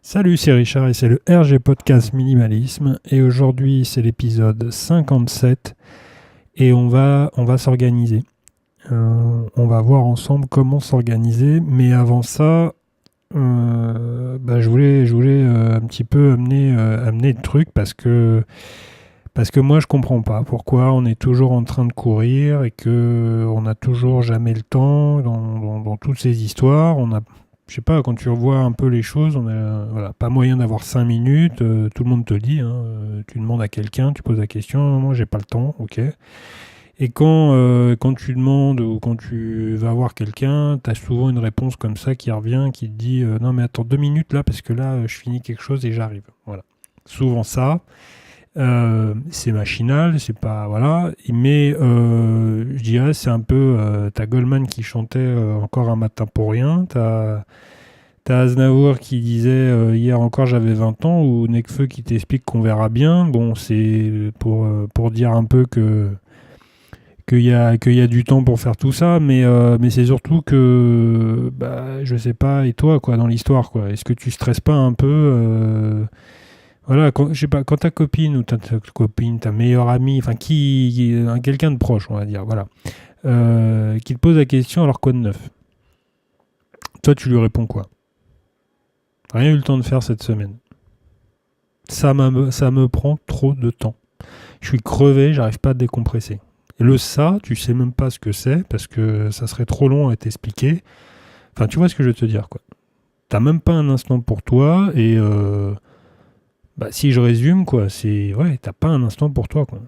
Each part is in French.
Salut, c'est Richard et c'est le RG Podcast Minimalisme. Et aujourd'hui, c'est l'épisode 57 et on va s'organiser. On va voir ensemble comment s'organiser. Mais avant ça, je voulais un petit peu amener le truc parce que moi, je comprends pas pourquoi on est toujours en train de courir et que on n'a toujours jamais le temps dans toutes ces histoires. Je sais pas, quand tu revois un peu les choses, on a voilà, pas moyen d'avoir 5 minutes. Tout le monde te le dit, hein, tu demandes à quelqu'un, tu poses la question, moi j'ai pas le temps, ok. Et quand tu demandes ou quand tu vas voir quelqu'un, tu as souvent une réponse comme ça qui revient, qui te dit non mais attends 2 minutes là, parce que là je finis quelque chose et j'arrive. Voilà. Souvent ça. C'est machinal, c'est pas voilà, mais je dirais c'est un peu t'as Goldman qui chantait encore un matin pour rien, t'as Aznavour qui disait hier encore j'avais 20 ans, ou Nekfeu qui t'explique qu'on verra bien. Bon, c'est pour dire un peu qu'il y a du temps pour faire tout ça, mais c'est surtout que bah je sais pas, et toi quoi dans l'histoire quoi, est-ce que tu stresses pas un peu voilà, je sais pas, quand ta copine ou ta copine, ta meilleure amie, enfin quelqu'un de proche, on va dire, voilà, qui te pose la question, alors quoi de neuf? Toi, tu lui réponds quoi? Rien eu le temps de faire cette semaine. Ça me prend trop de temps. Je suis crevé, j'arrive pas à décompresser. Et le ça, tu sais même pas ce que c'est, parce que ça serait trop long à t'expliquer. Enfin, tu vois ce que je veux te dire, quoi. T'as même pas un instant pour toi, et bah, si je résume, quoi, c'est ouais, t'as pas un instant pour toi, quoi.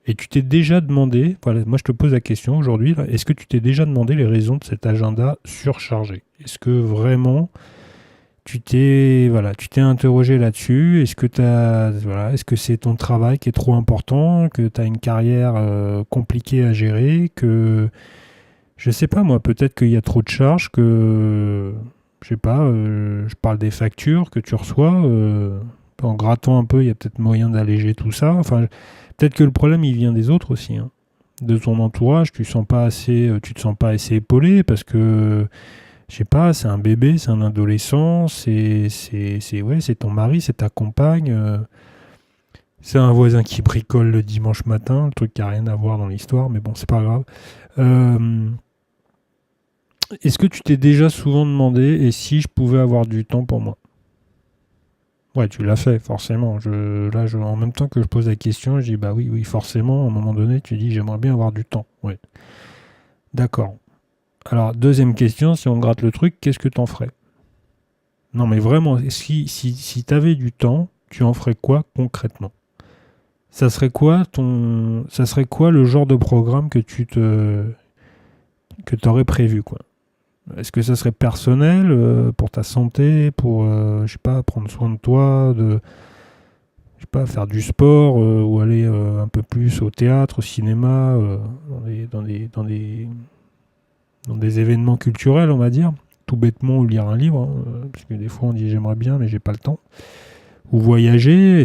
Et tu t'es déjà demandé, voilà, moi je te pose la question aujourd'hui, là, est-ce que tu t'es déjà demandé les raisons de cet agenda surchargé? Est-ce que vraiment tu t'es interrogé là-dessus? Est-ce que c'est ton travail qui est trop important, que tu as une carrière compliquée à gérer, que je sais pas moi, peut-être qu'il y a trop de charges, que je sais pas, je parle des factures que tu reçois, en grattant un peu, il y a peut-être moyen d'alléger tout ça. Enfin, peut-être que le problème il vient des autres aussi, hein. De ton entourage, tu te sens pas assez épaulé parce que je sais pas, c'est un bébé, c'est un adolescent, ouais, c'est ton mari, c'est ta compagne, c'est un voisin qui bricole le dimanche matin, le truc qui a rien à voir dans l'histoire, mais bon, c'est pas grave. Euh, Est-ce que tu t'es déjà souvent demandé, et si je pouvais avoir du temps pour moi? Ouais, tu l'as fait, forcément. En même temps que je pose la question, je dis bah oui, oui, forcément, à un moment donné, tu dis j'aimerais bien avoir du temps. Ouais. D'accord. Alors, deuxième question, si on gratte le truc, qu'est-ce que t'en ferais? Non, mais vraiment, si tu avais du temps, tu en ferais quoi concrètement? Ça serait quoi le genre de programme que t'aurais prévu, quoi? Est-ce que ça serait personnel, pour ta santé, pour, je sais pas, prendre soin de toi, je sais pas, faire du sport, ou aller un peu plus au théâtre, au cinéma, dans des événements culturels, on va dire, tout bêtement, ou lire un livre, hein, parce que des fois on dit j'aimerais bien, mais j'ai pas le temps. Ou voyager,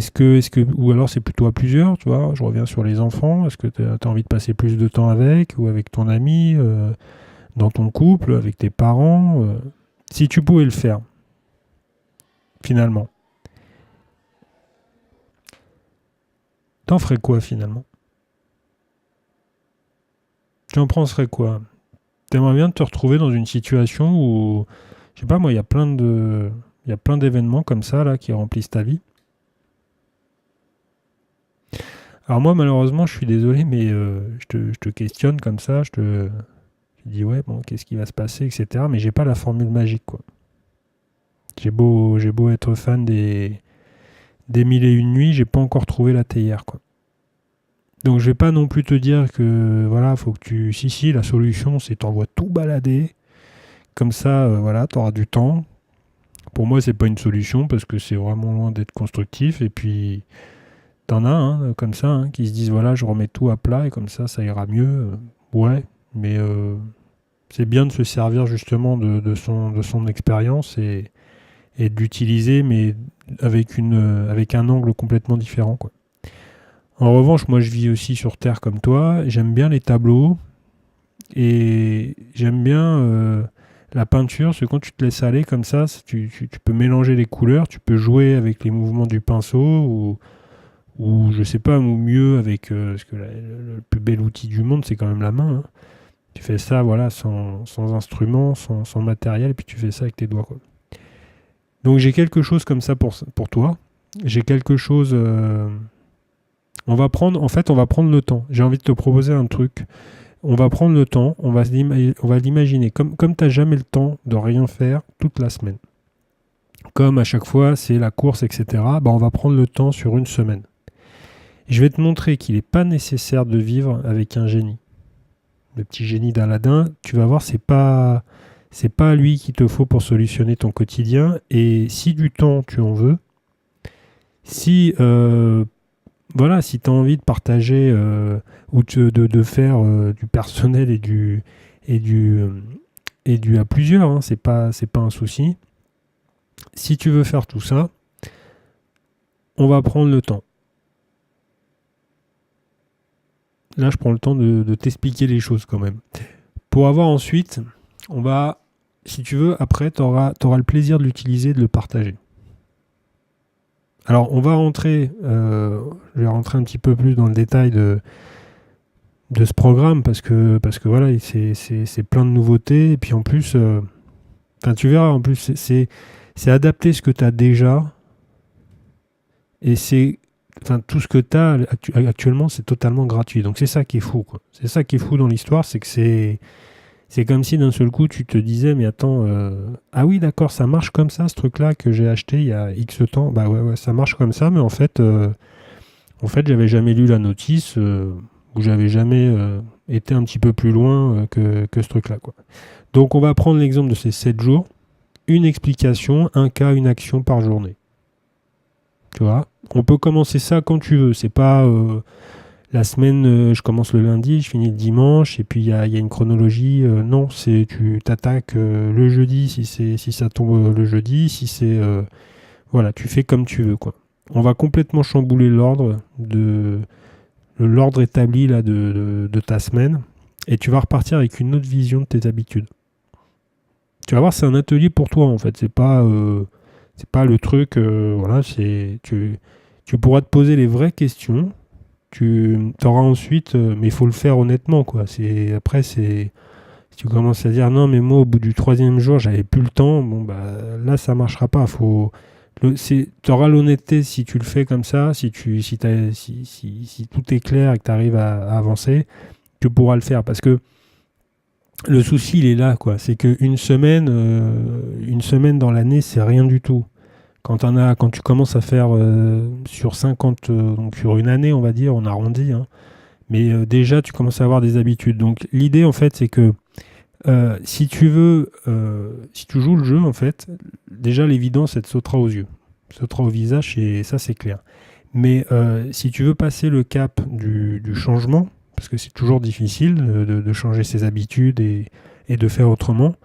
ou alors c'est plutôt à plusieurs, tu vois, je reviens sur les enfants, est-ce que tu as envie de passer plus de temps avec, ou avec ton ami, dans ton couple, avec tes parents, si tu pouvais le faire, finalement, t'en ferais quoi finalement? Tu en penserais quoi? T'aimerais bien te retrouver dans une situation où, je sais pas moi, il y a plein d'événements comme ça là qui remplissent ta vie. Alors moi malheureusement je suis désolé, mais je te questionne comme ça, je dis ouais bon qu'est-ce qui va se passer, etc. Mais j'ai pas la formule magique quoi. J'ai beau être fan des mille et une nuits, j'ai pas encore trouvé la théière quoi. Donc je vais pas non plus te dire que voilà, faut que si, la solution c'est t'envoies tout balader, comme ça voilà, t'auras du temps. Pour moi c'est pas une solution parce que c'est vraiment loin d'être constructif, et puis t'en as comme ça qui se disent voilà, je remets tout à plat et comme ça ira mieux. Ouais, mais c'est bien de se servir justement de son expérience, et de l'utiliser, mais avec un angle complètement différent, quoi. En revanche, moi je vis aussi sur Terre comme toi, j'aime bien les tableaux, et j'aime bien La peinture, c'est quand tu te laisses aller comme ça, tu peux mélanger les couleurs, tu peux jouer avec les mouvements du pinceau ou je sais pas, ou mieux avec parce que le plus bel outil du monde, c'est quand même la main, hein. Tu fais ça, voilà, sans instrument, sans matériel, et puis tu fais ça avec tes doigts, quoi. Donc j'ai quelque chose comme ça pour toi. J'ai quelque chose. On va prendre le temps. J'ai envie de te proposer un truc. On va prendre le temps, on va l'imaginer. Comme tu n'as jamais le temps de rien faire toute la semaine. Comme à chaque fois, c'est la course, etc. On va prendre le temps sur une semaine. Je vais te montrer qu'il n'est pas nécessaire de vivre avec un génie. Le petit génie d'Aladin, tu vas voir, c'est pas lui qu'il te faut pour solutionner ton quotidien. Et si du temps tu en veux, si si tu as envie de partager ou de faire du personnel et du à plusieurs, hein, c'est pas un souci. Si tu veux faire tout ça, on va prendre le temps. Là, je prends le temps de t'expliquer les choses quand même. Pour avoir ensuite, si tu veux, après, tu auras le plaisir de l'utiliser, de le partager. Alors, je vais rentrer un petit peu plus dans le détail de ce programme parce que voilà, c'est plein de nouveautés. Et puis en plus, tu verras, en plus, c'est adapter ce que tu as déjà. Et tout ce que tu as actuellement, c'est totalement gratuit. Donc c'est ça qui est fou, quoi. C'est ça qui est fou dans l'histoire, c'est que c'est comme si d'un seul coup tu te disais, mais attends, ah oui d'accord, ça marche comme ça ce truc-là que j'ai acheté il y a X temps, bah ouais, ça marche comme ça, mais en fait j'avais jamais lu la notice, ou j'avais jamais été un petit peu plus loin que ce truc-là, quoi. Donc on va prendre l'exemple de ces 7 jours, une explication, un cas, une action par journée. Tu vois, on peut commencer ça quand tu veux, c'est pas... la semaine, je commence le lundi, je finis le dimanche, et puis il y a une chronologie. Non, tu t'attaques le jeudi si ça tombe le jeudi, si c'est voilà, tu fais comme tu veux, quoi. On va complètement chambouler l'ordre établi là de ta semaine, et tu vas repartir avec une autre vision de tes habitudes. Tu vas voir, c'est un atelier pour toi en fait. C'est pas le truc. Voilà, tu pourras te poser les vraies questions. Tu auras ensuite, mais il faut le faire honnêtement, quoi. Si tu commences à dire non, mais moi au bout du 3e jour j'avais plus le temps, bon bah là ça marchera pas. Tu auras l'honnêteté si tu le fais comme ça, si tout est clair et que tu arrives à avancer, tu pourras le faire. Parce que le souci il est là, quoi. C'est qu'une semaine dans l'année c'est rien du tout. Quand tu commences à faire sur 50, donc sur une année, on va dire, on arrondit, hein, mais déjà tu commences à avoir des habitudes. Donc l'idée en fait, c'est que si tu joues le jeu, en fait, déjà l'évidence, elle te sautera aux yeux, sautera au visage, et ça c'est clair. Mais si tu veux passer le cap du changement, parce que c'est toujours difficile de changer ses habitudes et de faire autrement,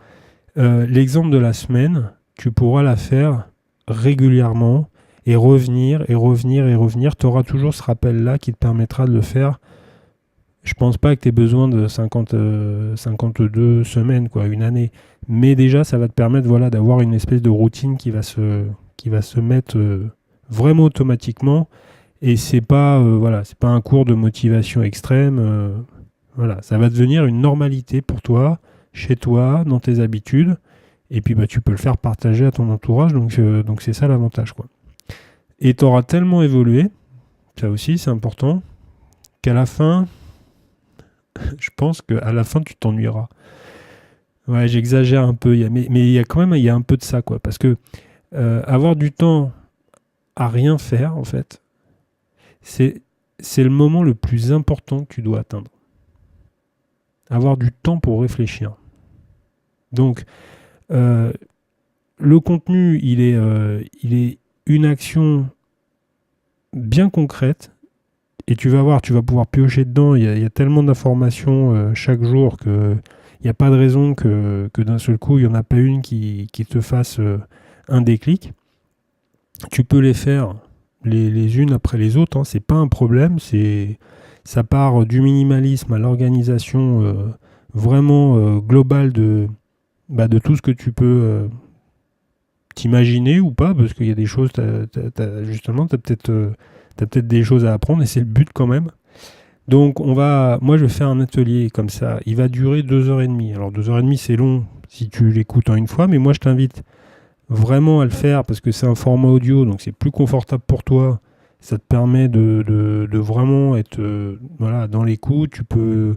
l'exemple de la semaine, tu pourras la faire régulièrement et revenir. Tu auras toujours ce rappel-là qui te permettra de le faire. Je pense pas que tu aies besoin de 52 semaines, quoi, une année. Mais déjà, ça va te permettre, voilà, d'avoir une espèce de routine qui va se mettre vraiment automatiquement. Et c'est pas un cours de motivation extrême. Voilà, ça va devenir une normalité pour toi, chez toi, dans tes habitudes. Et puis tu peux le faire partager à ton entourage, donc c'est ça l'avantage, quoi. Et tu auras tellement évolué, ça aussi c'est important, qu'à la fin, je pense qu'à la fin tu t'ennuieras. Ouais, j'exagère un peu, mais il y a quand même un peu de ça, quoi, parce que avoir du temps à rien faire, en fait, c'est le moment le plus important que tu dois atteindre. Avoir du temps pour réfléchir. Donc, le contenu, il est une action bien concrète, et tu vas voir, tu vas pouvoir piocher dedans. Il y a tellement d'informations chaque jour qu'il n'y a pas de raison que d'un seul coup, il n'y en a pas une qui te fasse un déclic. Tu peux les faire les unes après les autres, hein, c'est pas un problème. Ça part du minimalisme à l'organisation vraiment globale de de tout ce que tu peux t'imaginer ou pas, parce qu'il y a des choses, justement, t'as peut-être des choses à apprendre et c'est le but quand même. Donc moi je vais faire un atelier comme ça, il va durer 2h30. Alors 2h30 c'est long si tu l'écoutes en une fois, mais moi je t'invite vraiment à le faire parce que c'est un format audio, donc c'est plus confortable pour toi. Ça te permet de vraiment être voilà, dans l'écoute. Tu peux,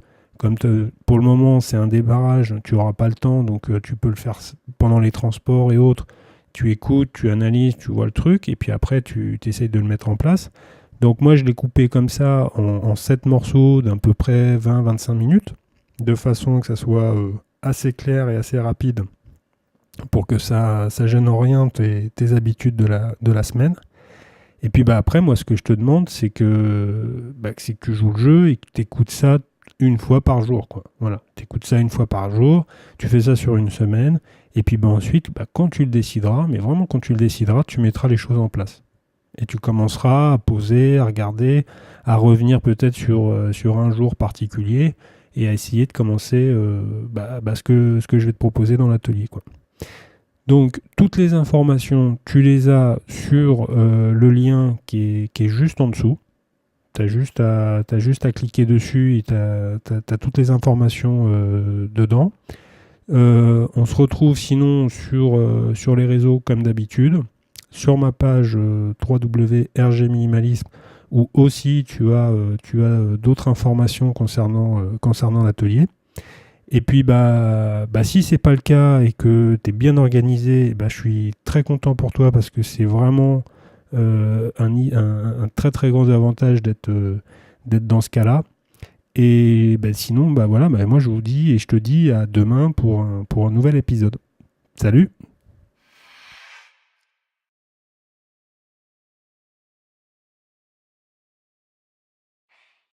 pour le moment c'est un débarrage, tu n'auras pas le temps, donc tu peux le faire pendant les transports et autres. Tu écoutes, tu analyses, tu vois le truc, et puis après tu essayes de le mettre en place. Donc moi je l'ai coupé comme ça en 7 morceaux d'à peu près 20-25 minutes, de façon que ça soit assez clair et assez rapide pour que ça gêne en rien tes habitudes de la semaine. Et puis après, moi, ce que je te demande, c'est que tu joues le jeu et que tu écoutes ça une fois par jour, quoi. Voilà, tu écoutes ça une fois par jour, tu fais ça sur une semaine, et puis ensuite, quand tu le décideras, mais vraiment quand tu le décideras, tu mettras les choses en place. Et tu commenceras à poser, à regarder, à revenir peut-être sur un jour particulier et à essayer de commencer ce que je vais te proposer dans l'atelier, quoi. Donc, toutes les informations, tu les as sur le lien qui est juste en dessous. Tu as juste à cliquer dessus et tu as toutes les informations dedans. On se retrouve sinon sur les réseaux comme d'habitude. Sur ma page www.rg Minimalisme, où aussi tu as d'autres informations concernant l'atelier. Et puis si c'est pas le cas et que tu es bien organisé, je suis très content pour toi parce que c'est vraiment un très très grand avantage d'être dans ce cas-là. Et sinon, voilà, moi je vous dis et je te dis à demain pour un nouvel épisode. Salut!